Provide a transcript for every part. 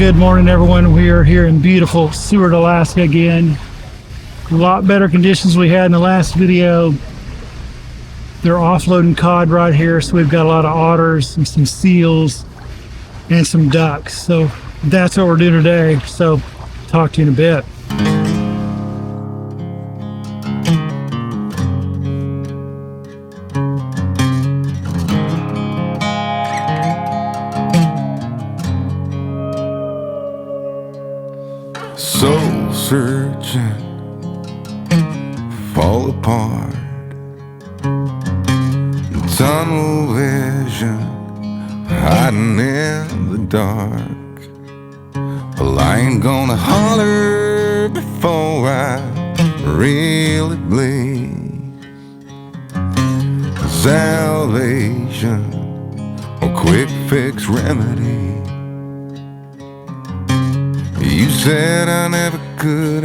Good morning, everyone. We are here in beautiful Seward, Alaska again. A lot better conditions we had in the last video. They're offloading cod right here, so we've got a lot of otters and some seals and some ducks. So that's what we're doing today. So talk to you in a bit. Soul searching, fall apart, tunnel vision, hiding in the dark. Well, I ain't gonna holler before I really bleed. Salvation or quick fix remedy. You said I never could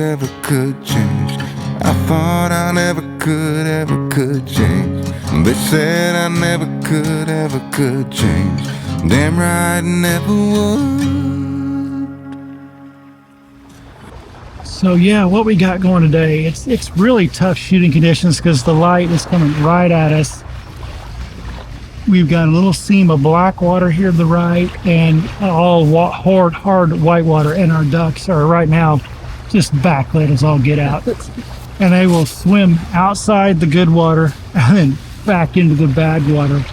change. I thought I never could change. They said I never could change. Damn right, never would. So yeah, what we got going today, it's really tough shooting conditions because the light is coming right at us. We've got a little seam of black water here to the right and all hard white water, and our ducks are right now just backlit as all get out. And they will swim outside the good water and then back into the bad water.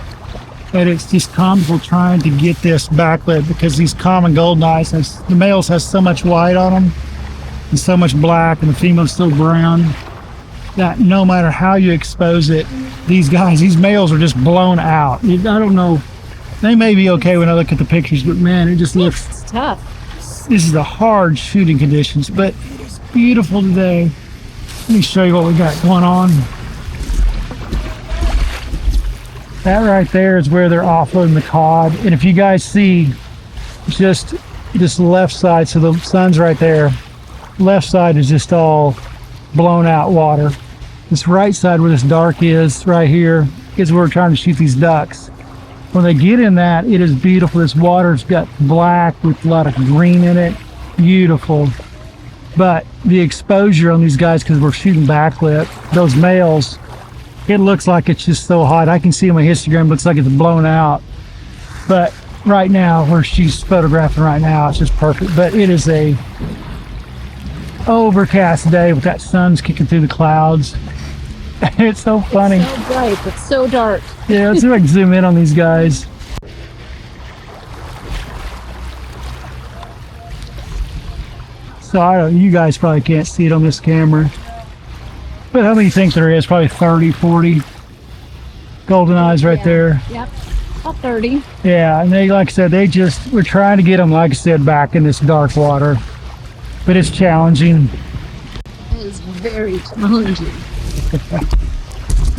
And it's just comical trying to get this backlit because these common goldeneyes, the males has so much white on them and so much black, and the female's still brown, that no matter how you expose it, these males are just blown out. I don't know, they may be okay when I look at the pictures, but man, it just looks it's tough. This is the hard shooting conditions, but it's beautiful today. Let me show you what we got going on. That right there is where they're offloading the cod. And if you guys see just this left side, so the sun's right there, left side is just all blown out water. This right side where this dark is right here is where we're trying to shoot these ducks. When they get in that, it is beautiful. This water's got black with a lot of green in it. Beautiful. But the exposure on these guys, because we're shooting backlit, those males, it looks like it's just so hot. I can see on my histogram, looks like it's blown out. But right now, where she's photographing right now, it's just perfect. But it is a overcast day with that sun's kicking through the clouds. It's so funny. It's so bright, but so dark. Yeah, let's see if I can zoom in on these guys. So you guys probably can't see it on this camera. But how many do you think there is? Probably 30, 40 goldeneyes right there. Yep, about 30. Yeah, and they, like I said, we're trying to get them, like I said, back in this dark water. But it's challenging. It is very challenging.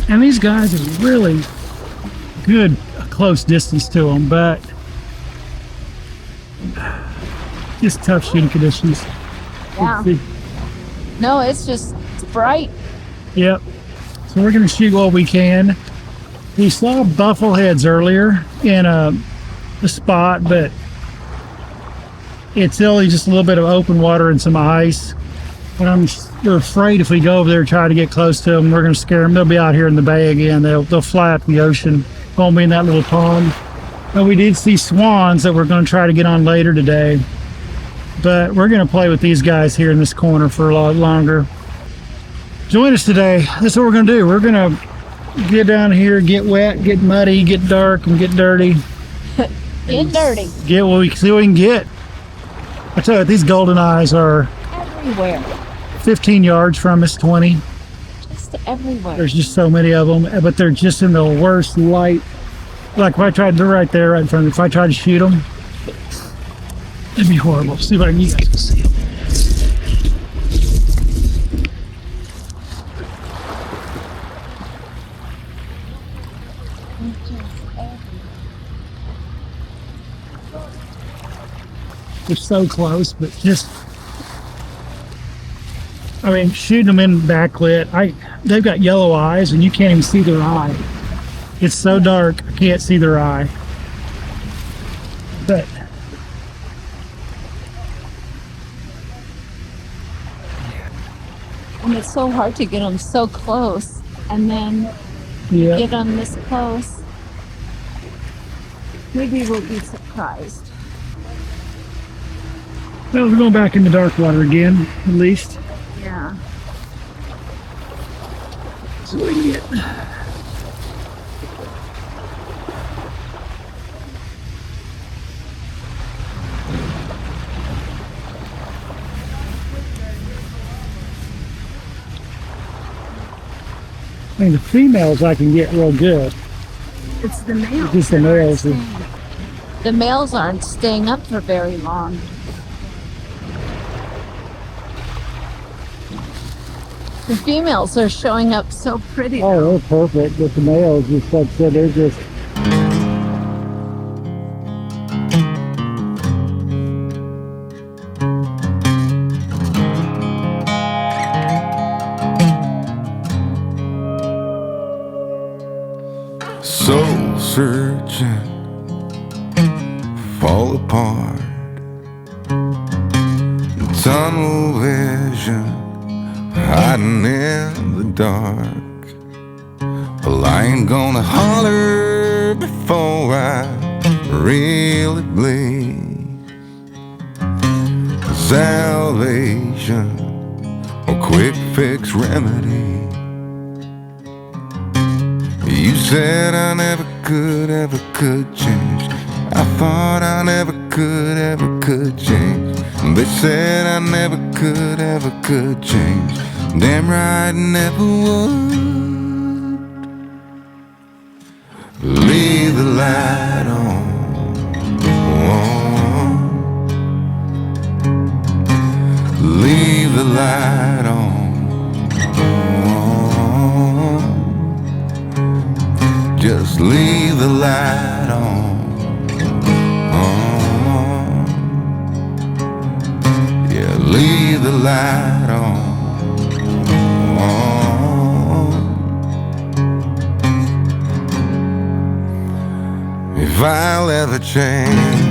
And these guys are really good close distance to them, but just tough shooting conditions. Yeah. No, it's bright. Yep. So we're going to shoot what we can. We saw buffleheads earlier in a spot, but it's only just a little bit of open water and some ice. And we're afraid if we go over there and try to get close to them, we're going to scare them. They'll be out here in the bay again. They'll fly out to the ocean. Won't be in that little pond. But we did see swans that we're going to try to get on later today. But we're going to play with these guys here in this corner for a lot longer. Join us today. That's what we're going to do. We're going to get down here, get wet, get muddy, get dark, and get dirty. Get dirty. Get what we see what we can get. I tell you, these goldeneyes are everywhere. 15 yards from us, 20. Just everywhere. There's just so many of them, but they're just in the worst light. Like if I tried, they're right there, right in front of me. If I tried to shoot them, it'd be horrible. See if I can, you guys can see them. They're so close, but just, I mean, shooting them in backlit, they've got yellow eyes and you can't even see their eye. It's so dark, I can't see their eye. But And it's so hard to get them so close, and then Yeah. get them this close. Maybe we'll be surprised. Well, we're going back in the dark water again, at least. Yeah. So we can get. I mean, the females I can get real good. It's the males. Just the males. The males aren't staying up for very long. The females are showing up so pretty. Oh, they're perfect. But the males, just like I said, they're just. Soul searching, fall apart, tunnel vision, hiding in the dark. Well, I ain't gonna holler before I really bleed. Salvation, a quick fix remedy. You said I never could change. I thought I never could change. They said I never could change. Damn right, never would. Leave the light on. Leave the light on. Just leave the light on. Yeah, leave the light on. If I'll ever change,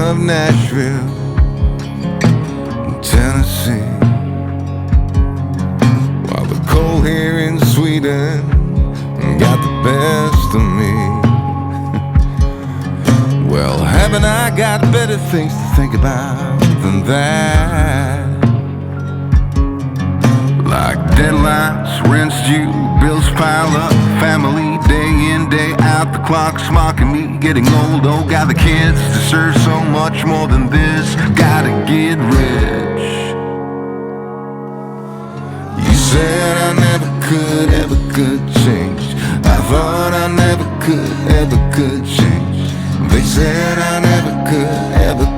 of Nashville, Tennessee, while the cold here in Sweden got the best of me. Well, haven't I got better things to think about than that? Like deadlines, rent's due, bills pile up, family day in, day out, the clock's mocking me, getting old, oh God, the kids deserve so much more than this, gotta get rich. You said I never could change. I thought I never could change. They said I never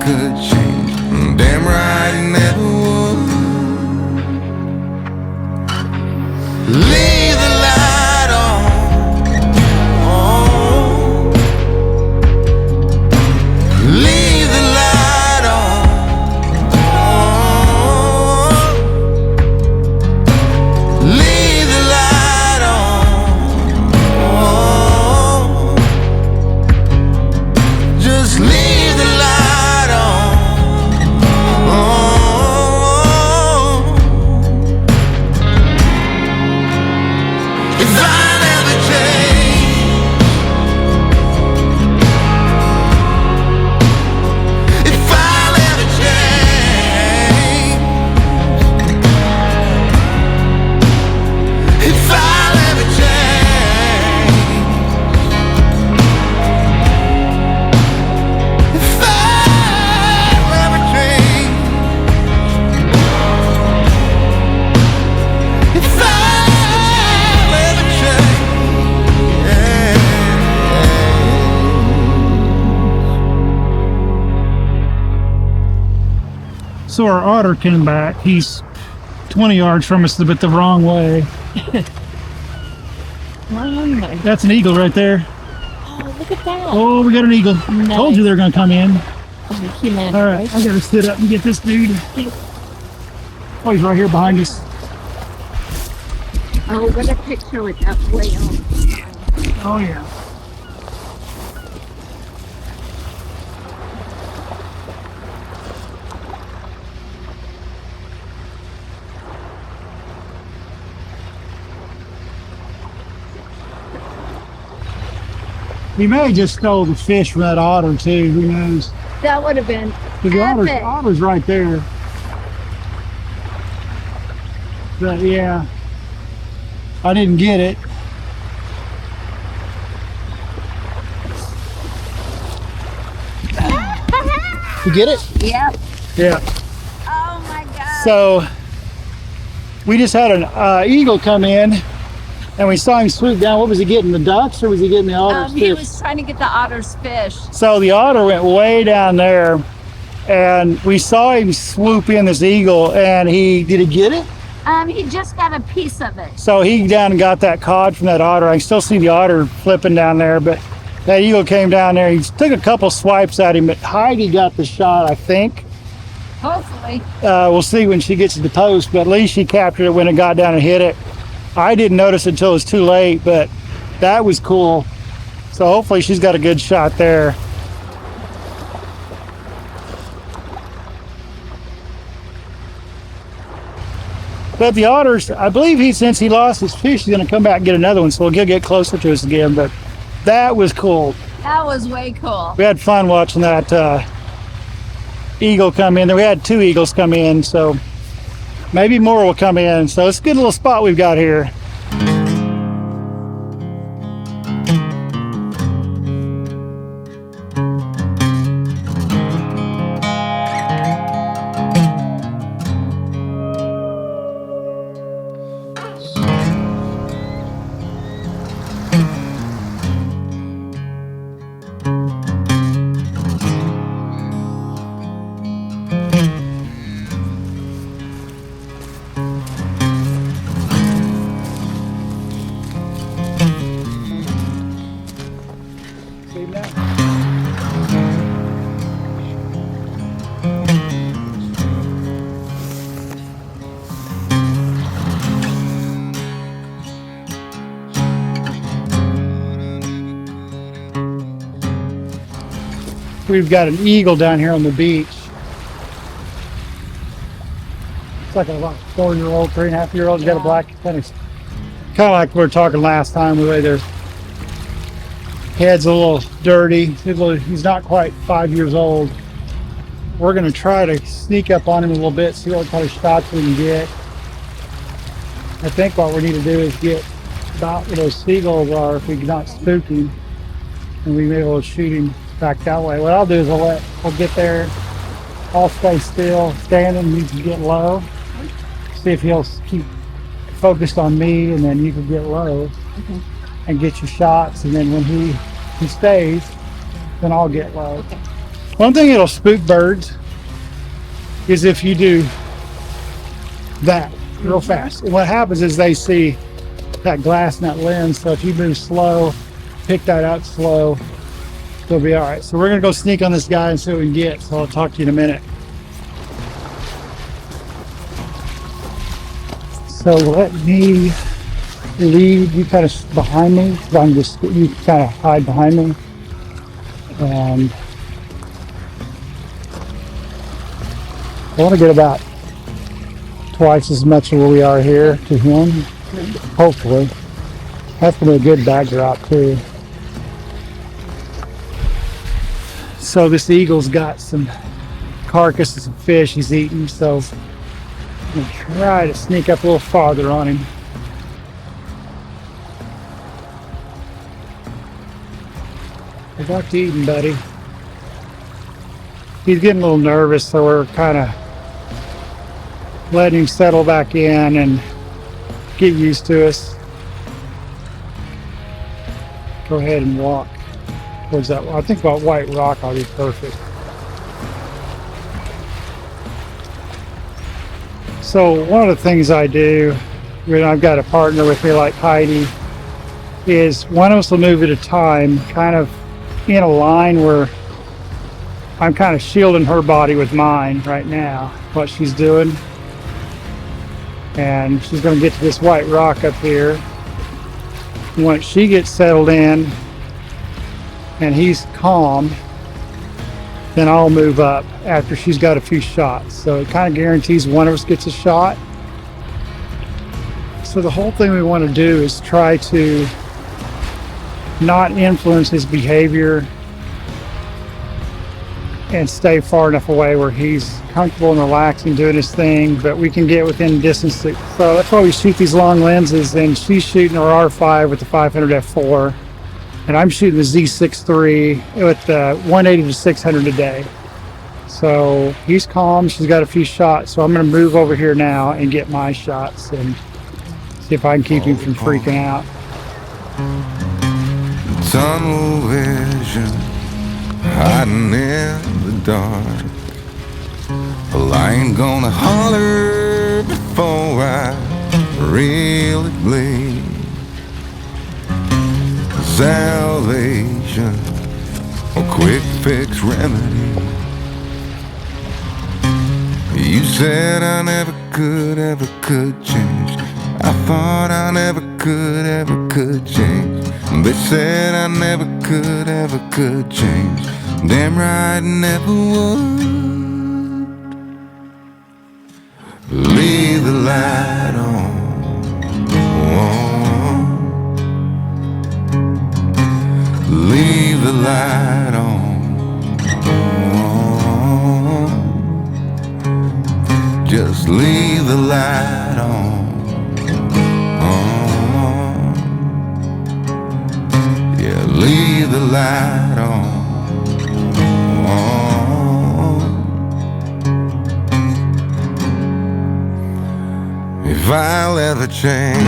could change. Damn right, I never would. Leave the light on. Leave the light on. Leave the light on. Just leave the light on. If I'll ever change, if I'll ever change, if I'll ever change, if I'll ever change, if I'll ever change. So our otter came back. He's 20 yards from us, but the wrong way. Nice. That's an eagle right there. Oh, look at that. Oh, we got an eagle. Nice. Told you they're going to come in. Oh, he landed All right, I got to sit up and get this dude. Oh, he's right here behind us. Oh, what a picture with that whale. Oh yeah. He may have just stole the fish from that otter too, who knows? That would have been The epic. otter's right there. But yeah, I didn't get it. You get it? Yep. Yeah. Oh my God. So we just had an eagle come in, and we saw him swoop down. What was he getting? The ducks, or was he getting the otters? He was trying to get the otter's fish. So the otter went way down there, and we saw him swoop in this eagle, and did he get it? He just got a piece of it. So he down and got that cod from that otter. I can still see the otter flipping down there, but that eagle came down there. He took a couple swipes at him, but Heidi got the shot, I think. Hopefully. We'll see when she gets to the post, but at least she captured it when it got down and hit it. I didn't notice it until it was too late, but that was cool. So hopefully she's got a good shot there. But the otters, I believe since he lost his fish, he's going to come back and get another one, so he'll get closer to us again. But that was cool. That was way cool. We had fun watching that eagle come in. We had 2 eagles come in, so maybe more will come in. So it's a good little spot we've got here. See that? We've got an eagle down here on the beach. It's like a 4-year-old, 3.5-year-old. Got a black, kind of like we were talking last time, the way their head's a little dirty. He's not quite 5 years old. We're going to try to sneak up on him a little bit, see what kind of shots we can get. I think what we need to do is get about where those seagulls are, if we can not spook him, and we may be able to shoot him back that way. What I'll do is we'll get there, I'll stay still, standing, you can get low, see if he'll keep focused on me, and then you can get low and get your shots, and then when he stays, then I'll get low. One thing that'll spook birds is if you do that real fast. And what happens is they see that glass and that lens, so if you move slow, pick that out slow, they'll be all right. So we're gonna go sneak on this guy and see what we can get, so I'll talk to you in a minute. So let me lead you kind of behind me, because you kind of hide behind me. And I want to get about twice as much of where we are here to him, hopefully. That's going to be a good backdrop too. So this eagle's got some carcasses of fish he's eating, so I'm going to try to sneak up a little farther on him. Good luck to eating, buddy. He's getting a little nervous, so we're kind of letting him settle back in and get used to us. Go ahead and walk towards that. I think about White Rock, I'll be perfect. So one of the things I do when I've got a partner with me like Heidi is one of us will move at a time, kind of in a line where I'm kind of shielding her body with mine right now, what she's doing. and she's going to get to this white rock up here. Once she gets settled in and he's calm, then I'll move up after she's got a few shots. So it kind of guarantees one of us gets a shot. So the whole thing we want to do is try to not influence his behavior and stay far enough away where he's comfortable and relaxing doing his thing, but we can get within distance. So that's why we shoot these long lenses, and she's shooting her R5 with the 500 f4, and I'm shooting the Z6 III with the 180 to 600 a day. So he's calm, she's got a few shots, so I'm going to move over here now and get my shots and see if I can keep him from freaking out. Tunnel vision, hiding in the dark. Well, I ain't gonna holler before I really bleed. Salvation, a quick fix remedy. You said I never could change. I thought I never could change. They said I never could change. Damn right I never would. Leave the light on. Leave the light on. Just leave the light on. Yeah, leave the light on. If I'll ever change,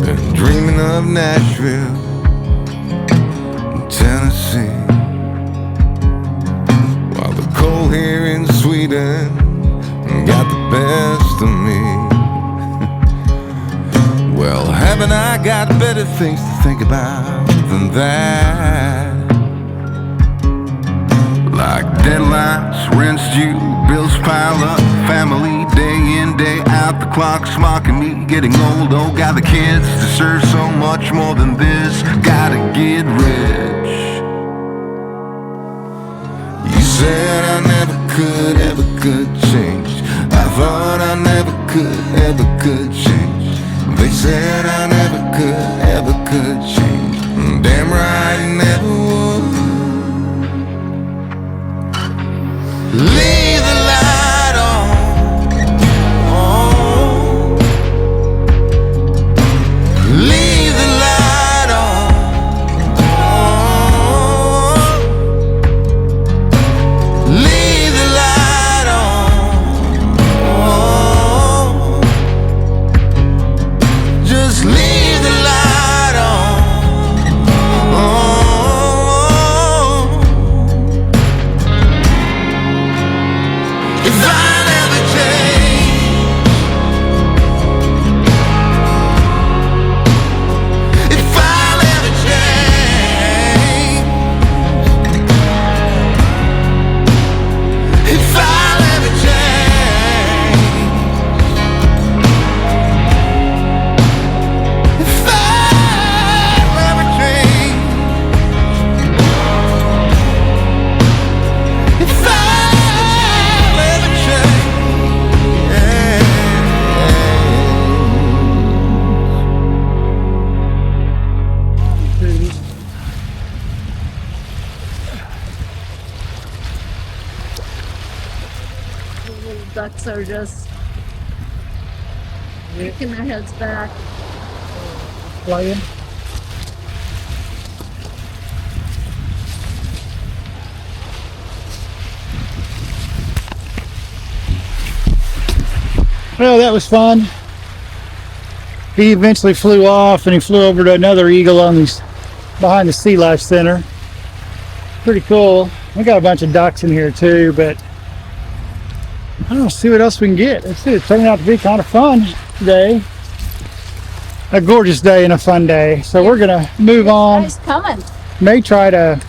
been dreaming of Nashville, Tennessee, while the cold here in Sweden got the best of me. Well, haven't I got better things to think about than that? Like deadlines, rent's due, bills pile up, family day in, day out, the clock's mocking me, getting old, oh, got the kids deserve so much more than this, gotta get rich. You said I never could change. I thought I never could change. They said I never could change. Damn right I never would. Leave the light on. Oh. Leave the light on. Oh. Leave the light on. Oh. Just leave the light on. Oh. If I never change, if I never change, if I never change, if I never change, if I never change, yeah. The little ducks are just kicking their heads back. Playing. Well, that was fun. He eventually flew off and he flew over to another eagle on these behind the Sea Life Center. Pretty cool. We got a bunch of ducks in here too, but I don't know, see what else we can get. It's turned out to be kind of fun today. a gorgeous day and a fun day. So we're gonna move on. Guys coming. May try to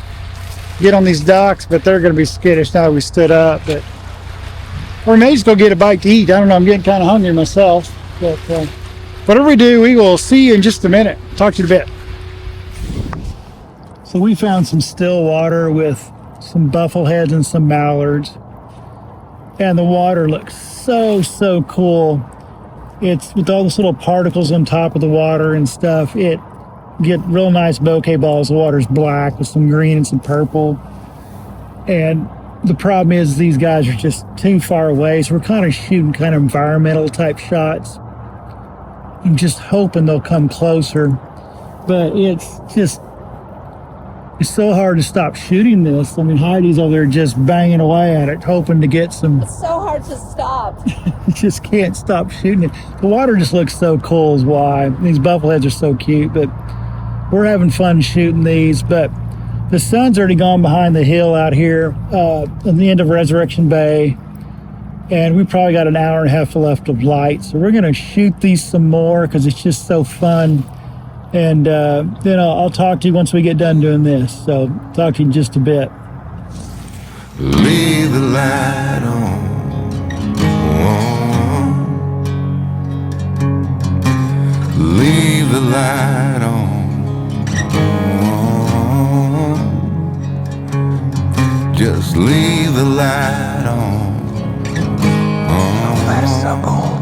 get on these ducks, but they're gonna be skittish now that we stood up. But or we may just go get a bite to eat. I don't know. I'm getting kind of hungry myself. But whatever we do, we will see you in just a minute. Talk to you in a bit. So we found some still water with some buffleheads and some mallards, and the water looks so cool. It's with all those little particles on top of the water and stuff. It get real nice bokeh balls. The water's black with some green and some purple. And the problem is these guys are just too far away, so we're kind of shooting kind of environmental type shots. I'm just hoping they'll come closer, but it's so hard to stop shooting this. I mean, Heidi's over there just banging away at it, hoping to get some. It's so hard to stop. Just can't stop shooting it. The water just looks so cool is why. These buffleheads are so cute, but we're having fun shooting these. But the sun's already gone behind the hill out here at the end of Resurrection Bay, and we probably got an hour and a half left of light. So we're gonna shoot these some more because it's just so fun. And then I'll talk to you once we get done doing this. So talk to you in just a bit. Leave the light on. Leave the light on. Just leave the light on. That's so cool.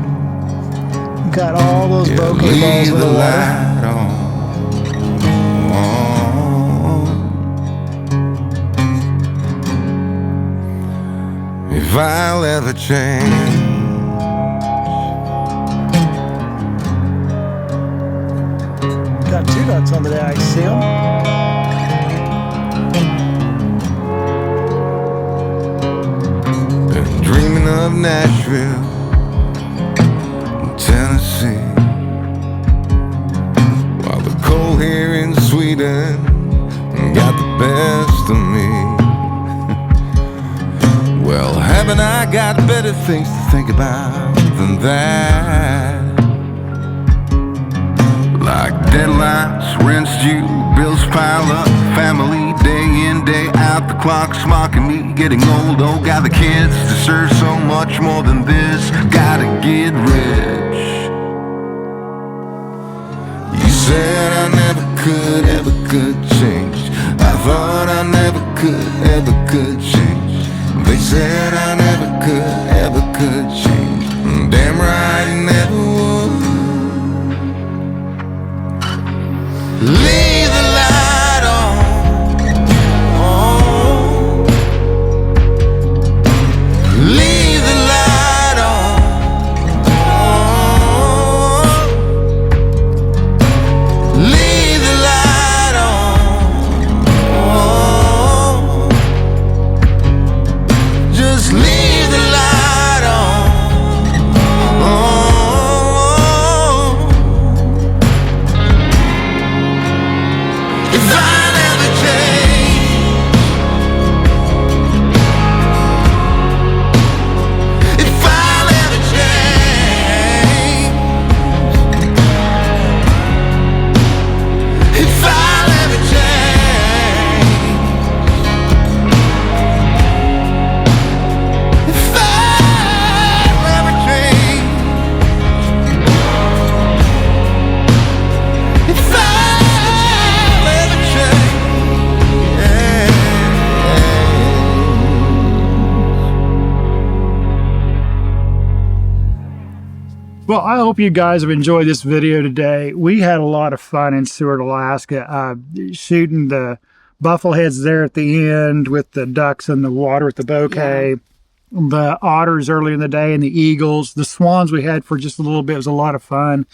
Got all those bokeh balls Leave in the the water. light on. If I'll ever change, Got 2 ducks on today, I see them. been dreaming of Nashville, Tennessee, while the cold here in Sweden got the best of me. Well, haven't I got better things to think about than that? Like deadlines, rent's due, bills pile up, family day in, day out, the clock's mocking me, getting old, oh, got the kids deserve so much more than this, gotta get rich. You said I never could change, I thought I never could change. They said I never could change. Damn right, I never would. Leave the light on. Oh. Leave the light on. Oh. Leave the light on. Oh. Just leave the light on. Oh. If I never change, if I never change, if I never change, if I never change, if I never change, yeah. Well, I hope you guys have enjoyed this video today. We had a lot of fun in Seward, Alaska, shooting the buffleheads there at the end with the ducks in the water with the bokeh, the otters early in the day, and the eagles. The swans we had for just a little bit was a lot of fun.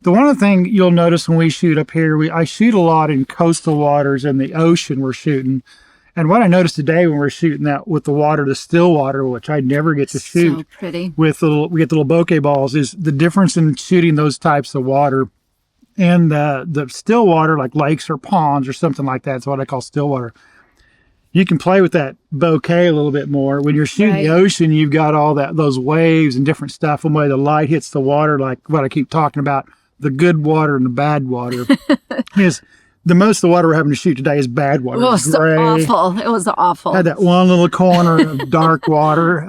The one thing you'll notice when we shoot up here, I shoot a lot in coastal waters and the ocean we're shooting. And what I noticed today when we're shooting that with the water, the still water, which I never get to shoot So pretty. with we get the little bokeh balls, is the difference in shooting those types of water and the still water, like lakes or ponds or something like that. That's what I call still water. You can play with that bokeh a little bit more. When you're shooting the ocean, you've got all those waves and different stuff. And the way the light hits the water, like what I keep talking about, the good water and the bad water. Is the most of the water we're having to shoot today is bad water. It was awful. It was awful. Had that one little corner of dark water.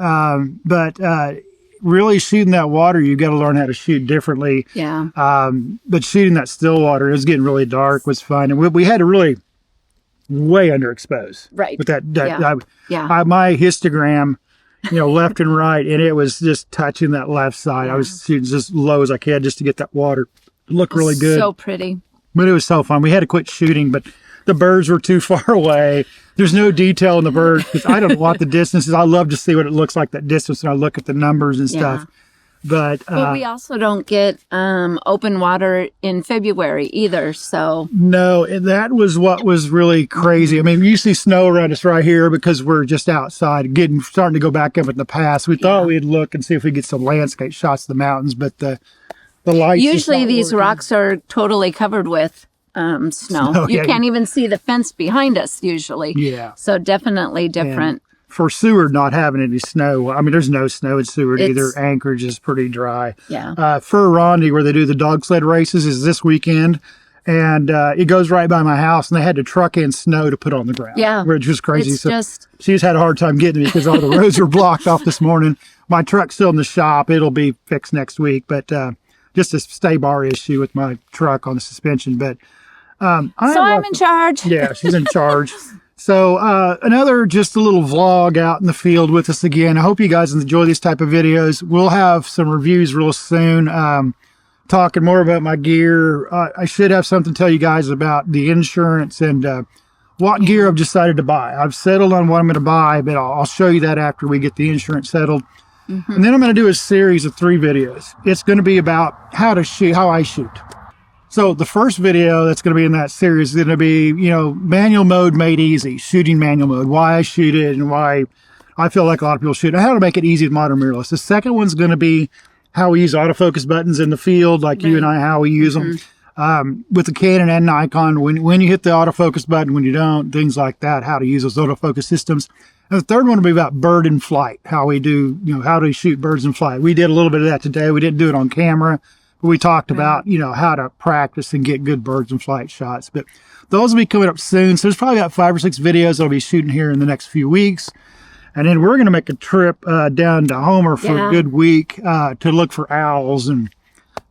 But really shooting that water, you got to learn how to shoot differently. Yeah. But shooting that still water, it was getting really dark, was fun. And we had to really way underexpose. Right. With that Yeah. my histogram, left and right, and it was just touching that left side. I was shooting just low as I could just to get that water to look really good. So pretty. But it was so fun. We had to quit shooting, but the birds were too far away. There's no detail in the birds because I don't know what the distance is. I love to see what it looks like, that distance, and I look at the numbers and stuff. But we also don't get open water in February either. So no, and that was what was really crazy. I mean, you see snow around us right here because we're just outside, starting to go back up in the pass. We thought we'd look and see if we get some landscape shots of the mountains, but the lights. Usually these rocks are totally covered with snow. You can't even see the fence behind us usually. Yeah. So definitely different. And for Seward not having any snow, I mean, there's no snow in Seward either. Anchorage is pretty dry. Yeah. Fur Rondy, where they do the dog sled races, is this weekend. And it goes right by my house, and they had to truck in snow to put on the ground. Yeah. Which was crazy. It's she's had a hard time getting me because all the roads were blocked off this morning. My truck's still in the shop. It'll be fixed next week, but just a stay bar issue with my truck on the suspension. But I'm in charge. Yeah, she's in charge. So another just a little vlog out in the field with us again. I hope you guys enjoy these type of videos. We'll have some reviews real soon. Talking more about my gear. I should have something to tell you guys about the insurance and what gear I've decided to buy. I've settled on what I'm going to buy, but I'll show you that after we get the insurance settled. And then I'm going to do a series of 3 videos. It's going to be about how I shoot. So the first video that's going to be in that series is going to be, manual mode made easy, shooting manual mode, why I shoot it and why I feel like a lot of people shoot it, how to make it easy with modern mirrorless. The second one's going to be how we use autofocus buttons in the field, like you and I, how we use them with the Canon and Nikon, when you hit the autofocus button, when you don't, things like that, how to use those autofocus systems. And the third one will be about bird in flight, how we do, how to shoot birds in flight. We did a little bit of that today. We didn't do it on camera. We talked about, how to practice and get good birds in flight shots. But those will be coming up soon. So there's probably about 5 or 6 videos I'll be shooting here in the next few weeks. And then we're going to make a trip down to Homer for a good week to look for owls and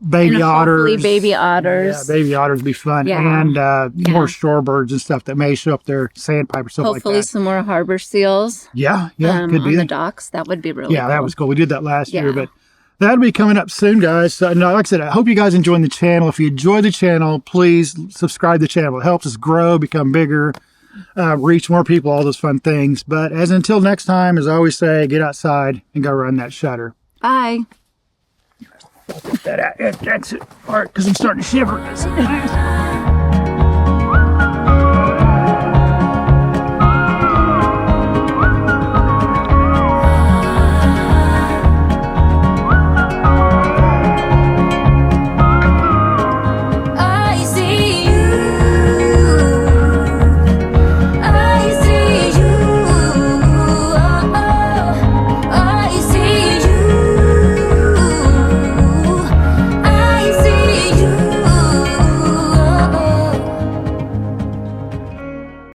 baby otters. Hopefully baby otters. Yeah, baby otters will be fun. Yeah. And more shorebirds and stuff that may show up there, sandpiper, stuff like that. Hopefully some more harbor seals. Yeah, could be. On the docks. That would be really cool. Yeah, that was cool. We did that last year, but that'll be coming up soon, guys. So, like I said, I hope you guys enjoying the channel. If you enjoy the channel, please subscribe to the channel. It helps us grow, become bigger, reach more people, all those fun things. But until next time, as I always say, get outside and go run that shutter. Bye. That's it. All right, because I'm starting to shiver.